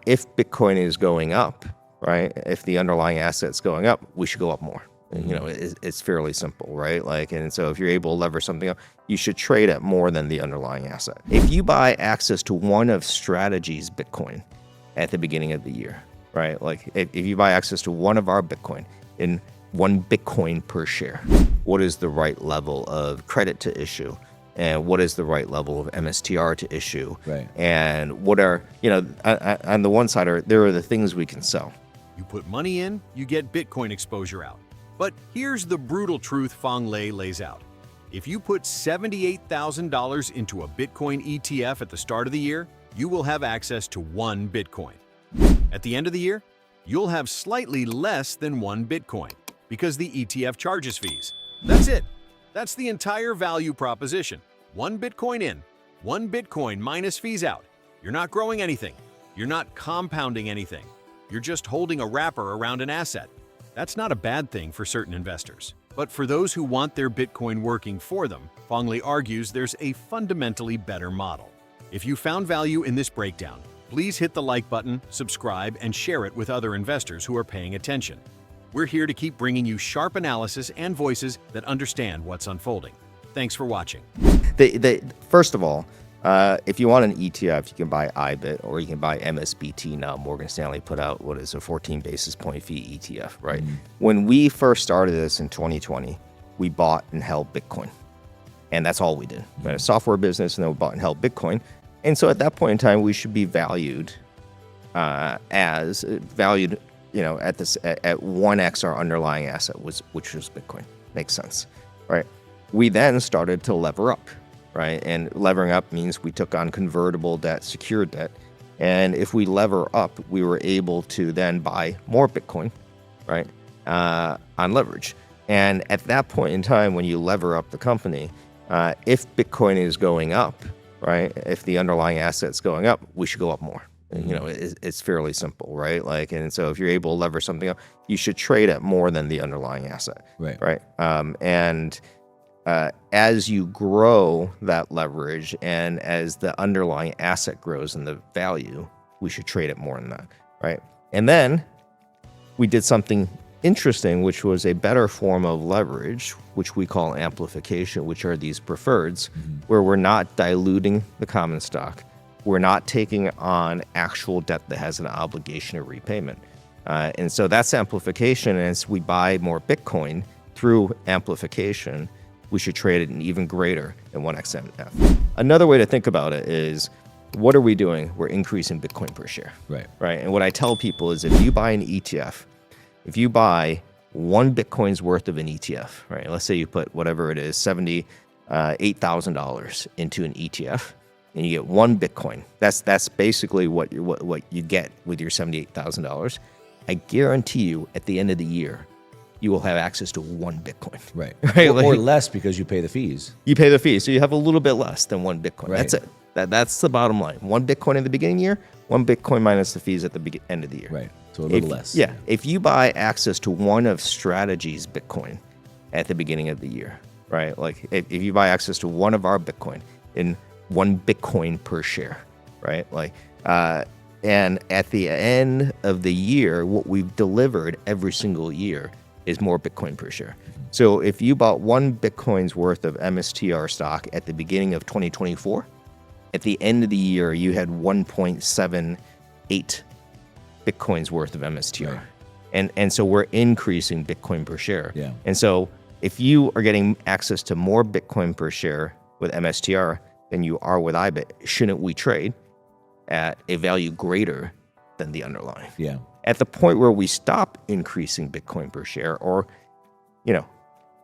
If Bitcoin is going up, right? If the underlying asset's going up, we should go up more. You know, it's fairly simple, right? Like, and so if you're able to lever something up, you should trade at more than the underlying asset. If you buy access to one of Strategy's Bitcoin at the beginning of the year, right? Like if you buy access to one of our Bitcoin in 1 Bitcoin per share, what is the right level of credit to issue? And what is the right level of MSTR to issue? Right. And what are, you know, on the one side, there are the things we can sell. You put money in, you get Bitcoin exposure out. But here's the brutal truth Phong lays out. If you put $78,000 into a Bitcoin ETF at the start of the year, you will have access to 1 Bitcoin. At the end of the year, you'll have slightly less than 1 Bitcoin because the ETF charges fees. That's it. That's the entire value proposition. 1 Bitcoin in, 1 Bitcoin minus fees out. You're not growing anything. You're not compounding anything. You're just holding a wrapper around an asset. That's not a bad thing for certain investors. But for those who want their Bitcoin working for them, Phong argues there's a fundamentally better model. If you found value in this breakdown, please hit the like button, subscribe, and share it with other investors who are paying attention. We're here to keep bringing you sharp analysis and voices that understand what's unfolding. Thanks for watching. First of all, if you want an ETF, you can buy IBIT or you can buy MSBT now. Morgan Stanley put out what is a 14 basis point fee ETF, right? When we first started this in 2020, we bought and held Bitcoin. And that's all we did. We had a software business and then we bought and held Bitcoin. And so at that point in time, we should be valued you know, at 1x our underlying asset, which was Bitcoin. Makes sense, right? We then started to lever up, right? And levering up means we took on convertible debt, secured debt. And if we lever up, we were able to then buy more Bitcoin, right, on leverage. And at that point in time, when you lever up the company, if Bitcoin is going up, right, if the underlying asset's going up, we should go up more. You know, it's fairly simple, right? Like, and so if you're able to lever something up, you should trade at more than the underlying asset, right? As you grow that leverage and as the underlying asset grows in the value, we should trade it more than that, right? And then we did something interesting, which was a better form of leverage, which we call amplification, which are these preferreds, where we're not diluting the common stock. We're not taking on actual debt that has an obligation of repayment. And so that's amplification. And as we buy more Bitcoin through amplification, we should trade it an even greater than 1x MF. Another way to think about it is, what are we doing? We're increasing Bitcoin per share. Right. And what I tell people is if you buy an ETF, if you buy 1 Bitcoin's worth of an ETF, right? Let's say you put whatever it is, $78,000 into an ETF, and you get 1 Bitcoin. That's basically what you get with your $78,000. I guarantee you, at the end of the year, you will have access to 1 Bitcoin. Right. Or less because you pay the fees. You pay the fees, so you have a little bit less than 1 Bitcoin. Right. That's it. That's the bottom line. 1 Bitcoin in the beginning of the year, 1 Bitcoin minus the fees at the end of the year. Right. So a little less. Yeah. If you buy access to one of Strategy's Bitcoin at the beginning of the year, right? Like if you buy access to one of our Bitcoin in 1 Bitcoin per share, right? Like, and at the end of the year, what we've delivered every single year is more Bitcoin per share. So if you bought 1 Bitcoin's worth of MSTR stock at the beginning of 2024, at the end of the year, you had 1.78 Bitcoin's worth of MSTR. Right. And so we're increasing Bitcoin per share. Yeah. And so if you are getting access to more Bitcoin per share with MSTR than you are with IBIT, shouldn't we trade at a value greater than the underlying? Yeah. At the point where we stop increasing Bitcoin per share, or, you know,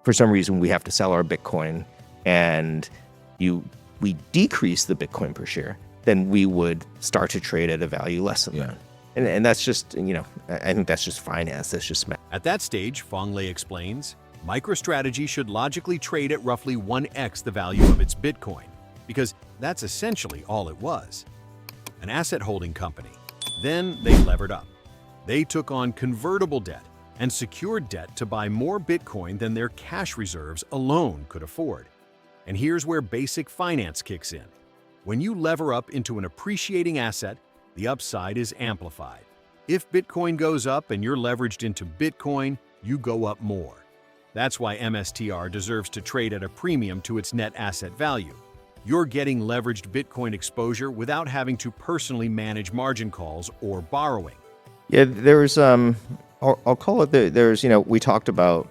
for some reason we have to sell our Bitcoin and we decrease the Bitcoin per share, then we would start to trade at a value less than that. And that's just, you know, I think that's just finance. That's just math. At that stage, Phong explains, MicroStrategy should logically trade at roughly 1x the value of its Bitcoin, because that's essentially all it was. An asset holding company. Then they levered up. They took on convertible debt and secured debt to buy more Bitcoin than their cash reserves alone could afford. And here's where basic finance kicks in. When you lever up into an appreciating asset, the upside is amplified. If Bitcoin goes up and you're leveraged into Bitcoin, you go up more. That's why MSTR deserves to trade at a premium to its net asset value. You're getting leveraged Bitcoin exposure without having to personally manage margin calls or borrowing. Yeah, there's I'll call it there's we talked about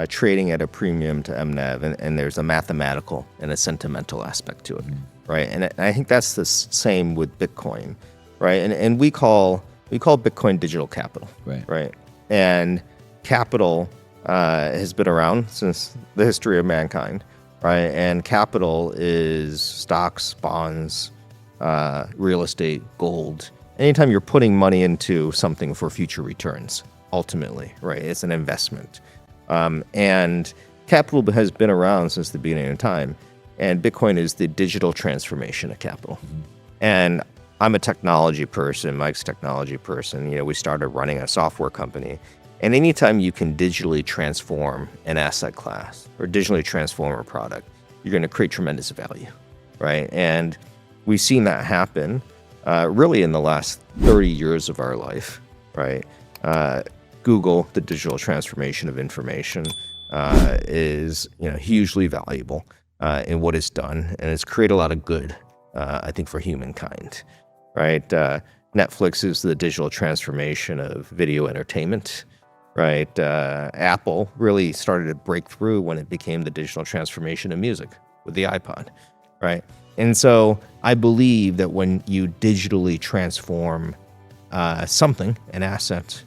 trading at a premium to MNAV, and there's a mathematical and a sentimental aspect to it, right? And I think that's the same with Bitcoin, right? And we call Bitcoin digital capital, right? And capital has been around since the history of mankind, right? And capital is stocks, bonds, real estate, gold. Anytime you're putting money into something for future returns, ultimately, right? It's an investment. And capital has been around since the beginning of time. And Bitcoin is the digital transformation of capital. And I'm a technology person, Mike's a technology person. We started running a software company. And anytime you can digitally transform an asset class or digitally transform a product, you're going to create tremendous value, right? And we've seen that happen really in the last 30 years of our life, right? Google, the digital transformation of information, is hugely valuable in what it's done, and it's created a lot of good, I think, for humankind, right? Netflix is the digital transformation of video entertainment, right? Apple really started to break through when it became the digital transformation of music with the iPod, right? And so I believe that when you digitally transform something, an asset,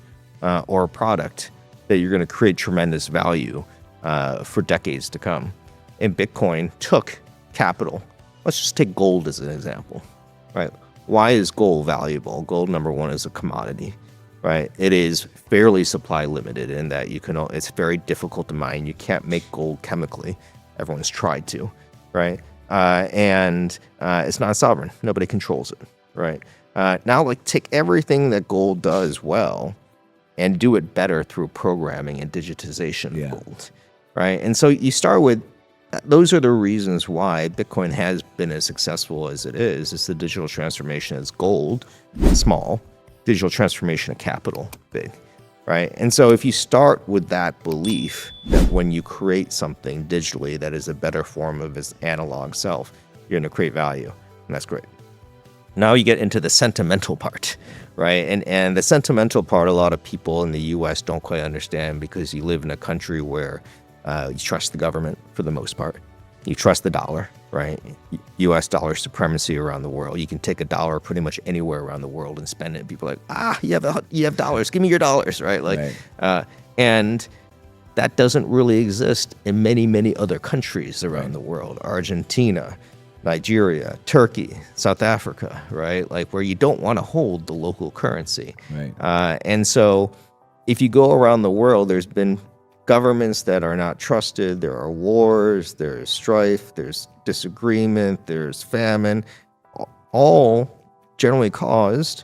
or a product, that you're going to create tremendous value for decades to come. And Bitcoin took capital. Let's just take gold as an example, right? Why is gold valuable? Gold, number one, is a commodity, right? It is fairly supply limited in that it's very difficult to mine. You can't make gold chemically. Everyone's tried to, right? And it's not sovereign. Nobody controls it, right? Now, take everything that gold does well and do it better through programming and digitization of gold, right? And so you start with, those are the reasons why Bitcoin has been as successful as it is. It's the digital transformation as gold, small, digital transformation of capital, big, right? And so if you start with that belief that when you create something digitally that is a better form of its analog self, you're going to create value, and that's great. Now you get into the sentimental part, right? And the sentimental part, a lot of people in the U.S. don't quite understand, because you live in a country where you trust the government for the most part. You trust the dollar, right? U.S. dollar supremacy around the world. You can take a dollar pretty much anywhere around the world and spend it. People are like, you have dollars. Give me your dollars, right? And that doesn't really exist in many, many other countries around the world. Argentina, Nigeria, Turkey, South Africa, right? Where you don't want to hold the local currency. Right. And so if you go around the world, there's been governments that are not trusted. There are wars, there's strife, there's disagreement, there's famine, all generally caused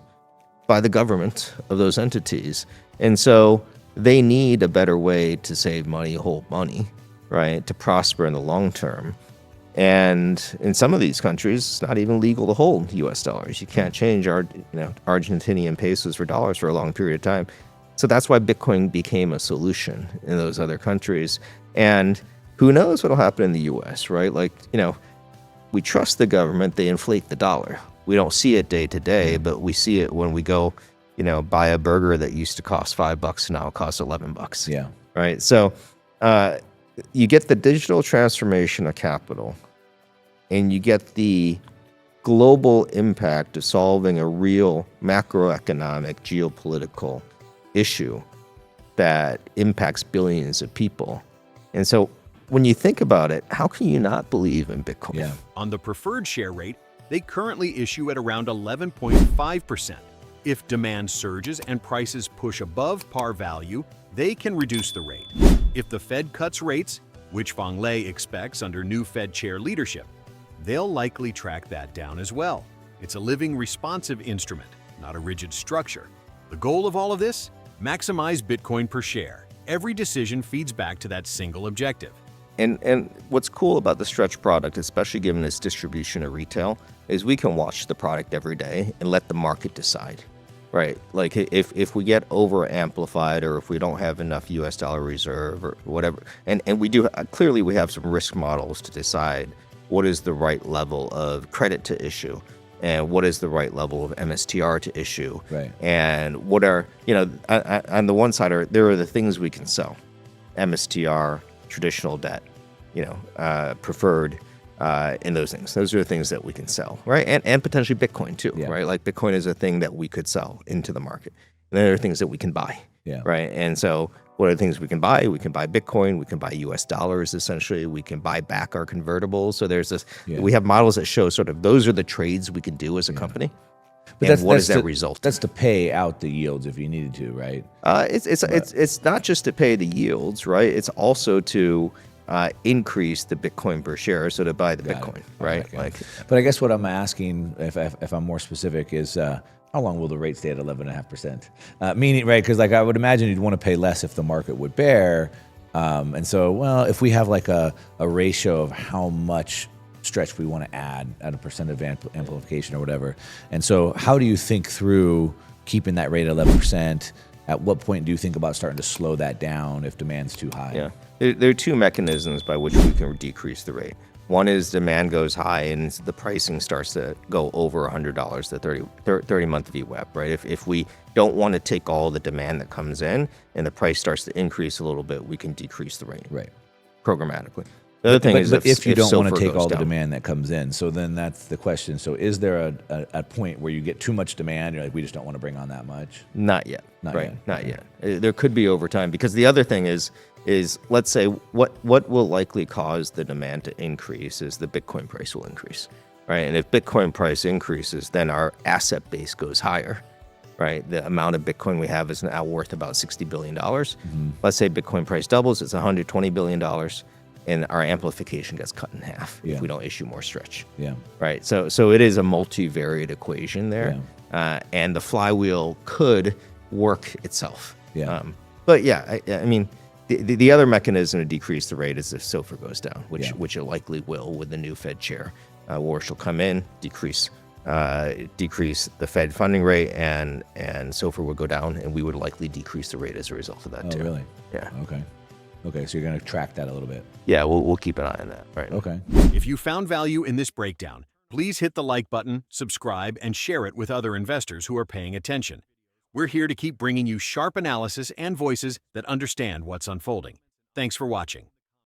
by the government of those entities. And so they need a better way to save money, hold money, right? To prosper in the long term. And in some of these countries, it's not even legal to hold U.S. dollars. You can't change Argentinian pesos for dollars for a long period of time. So that's why Bitcoin became a solution in those other countries. And who knows what'll happen in the U.S., right? We trust the government. They inflate the dollar. We don't see it day to day, but we see it when we go, buy a burger that used to cost $5 and now it costs $11. Yeah. Right. So you get the digital transformation of capital, and you get the global impact of solving a real macroeconomic, geopolitical issue that impacts billions of people. And so when you think about it, how can you not believe in Bitcoin? Yeah. On the preferred share rate, they currently issue at around 11.5%. If demand surges and prices push above par value, they can reduce the rate. If the Fed cuts rates, which Phong Lei expects under new Fed chair leadership, they'll likely track that down as well. It's a living, responsive instrument, not a rigid structure. The goal of all of this? Maximize Bitcoin per share. Every decision feeds back to that single objective. And what's cool about the stretch product, especially given its distribution to retail, is we can watch the product every day and let the market decide, right? Like if we get over amplified, or if we don't have enough US dollar reserve or whatever, and we do, clearly we have some risk models to decide what is the right level of credit to issue and what is the right level of MSTR to issue. Right. And what are, on the one side, there are the things we can sell. MSTR, traditional debt, preferred, and those things. Those are the things that we can sell, right? And potentially Bitcoin too, right? Like Bitcoin is a thing that we could sell into the market. And there are things that we can buy, right? And so what are the things we can buy? We can buy Bitcoin, we can buy US dollars, essentially. We can buy back our convertibles. So there's this, we have models that show sort of those are the trades we can do as a company. But and what does that result? That's to pay out the yields if you needed to, right? It's not just to pay the yields, right? It's also to increase the Bitcoin per share, so to buy the Bitcoin, right? Okay. But I guess what I'm asking, if I'm more specific, is how long will the rate stay at 11.5%? Meaning, right? Because I would imagine you'd want to pay less if the market would bear, and so if we have like a ratio of how much stretch we want to add at a percent of amplification or whatever. And so how do you think through keeping that rate at 11%? At what point do you think about starting to slow that down if demand's too high? Yeah, there are two mechanisms by which we can decrease the rate. One is demand goes high and the pricing starts to go over $100, the 30-month VWAP, right? If we don't want to take all the demand that comes in and the price starts to increase a little bit, we can decrease the rate, right, programmatically. The other thing is if you don't want to take all the down. demand that comes in, so then that's the question. So is there a point where you get too much demand, you're like, we just don't want to bring on that much? Not yet. Not yet. There could be over time, because the other thing is let's say what will likely cause the demand to increase is the Bitcoin price will increase, right? And if Bitcoin price increases, then our asset base goes higher, right? The amount of Bitcoin we have is now worth about $60 billion. Mm-hmm. Let's say Bitcoin price doubles, it's $120 billion. And our amplification gets cut in half if we don't issue more stretch. Yeah. Right. So it is a multivariate equation there, and the flywheel could work itself. Yeah. But yeah, I mean, the other mechanism to decrease the rate is if SOFR goes down, which it likely will with the new Fed chair. Warsh will come in, decrease the Fed funding rate, and SOFR will go down, and we would likely decrease the rate as a result of that too. Oh, really? Yeah. Okay, so you're going to track that a little bit. Yeah, we'll keep an eye on that. Right. Okay. If you found value in this breakdown, please hit the like button, subscribe, and share it with other investors who are paying attention. We're here to keep bringing you sharp analysis and voices that understand what's unfolding. Thanks for watching.